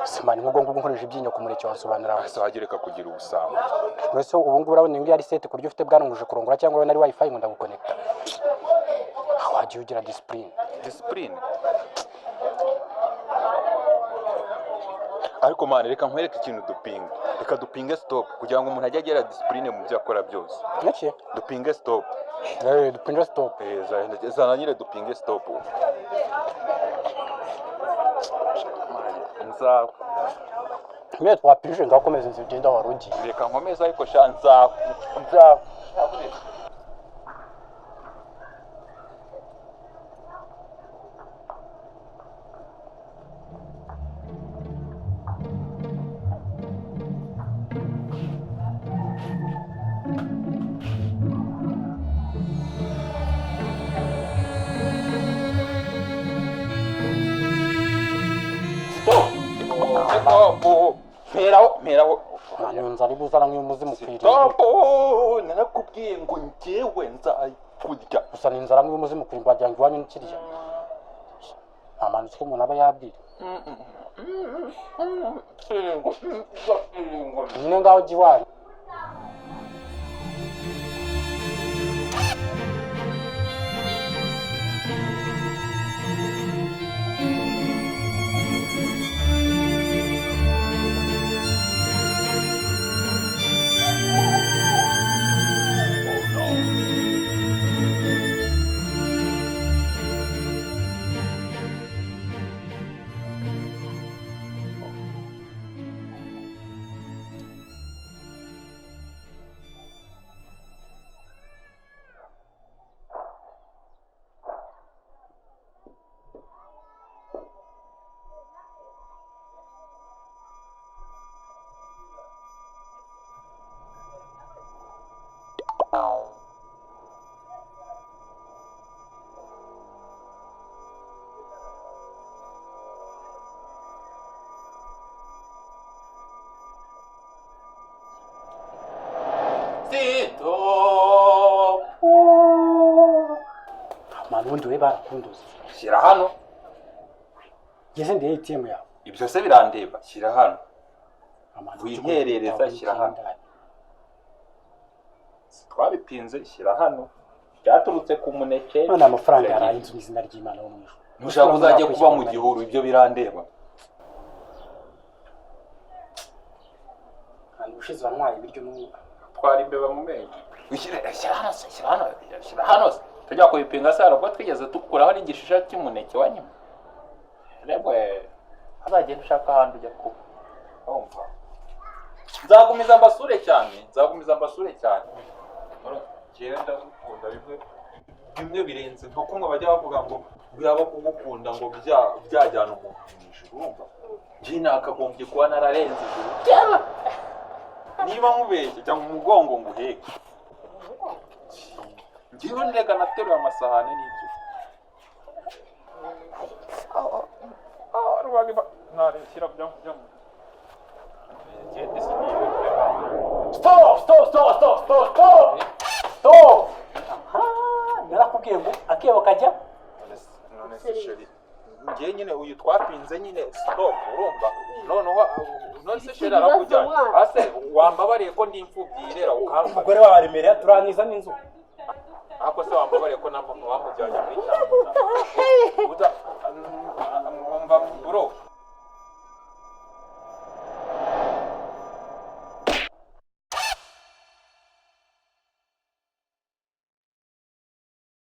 Simani ngo nkoresha ibyinyo kumureke wasobanura ase wagereka kugira ubusamo. Mwese ubu ngubu urabona ingi ari set kuryo ufite bwanunguje kurongora cyangwa urabona ari wifi ngo ndaguconnecta. Wagiye ugira discipline. Ariko mane reka nkwereke ikintu dupinga. Reka dupinge stop kugira ngo umuntu ajye agera discipline mu byo akora byose. Naki? Dupinge stop. Dupinge stop. Zana nyine dupinge stop. Nza Mwe twapije ngakomeza inzu genda warugi. Reka nkomeza ariko shanza. Meraho. Nanyonza ari buzana nk'umuzimu kwiri. Narakubwiye ngo njyewe nzaykurya. Gusa ninzara nk'umuzimu kwiri bajyanga iwanyu n'ikirya. Amanitse ko umuntu aba yabwira. Nyine ngaho jiwani. Manundo we barakunduza. Shyira hano. Geze ndi ATM yawe. Ibyo se birandeba. Shyira hano. Winterereza shyira hano. Twabipinze shyira hano. Byaturutse ku muneke. None amafaranga yaraye inzu n'izina ry'Imana wo mwisho. Nushaka uzajye kuba mu gihuru ibyo birandeba. Kandi ushize wanywaye ibiryo n'umwuka. Twari imbeba mu menyo. Shyira hano. Tujya kubipinga sara ubwo twigeze dukuraho n'igishusha cy'umuneke wa nyuma. Rebwe azagenda ushaka ahandi ujya kuba. Umva. Nzagumiza mbasure cyane. Genda gukunda bimwe birenze nko kumwe bajya bavuga ngo byaba kugukunda ngo byajyana umuntu mu ijuru. Urumva? Jina akagombye kuba nararenze ijuru. Niba nkubeshye cyangwa umugongo nguheke. Ngiye ndega nateruye amasahane n'ibyo. Rwagiba nare shyira byo. Gende sibiye. Stop! Narakubwiye ngo akebo kajya. None se sheri. Ngiye nyine uyu twapinze nyine stop urumva. None se sheri arakujyanye. Ase wambabariye ko ndi imfubyi rero ukamva. Umugore wawe aremereye turangiza n'inzu. Ako se wambabariye ko na mama wamujyanye muri cyangwa. Umva bro.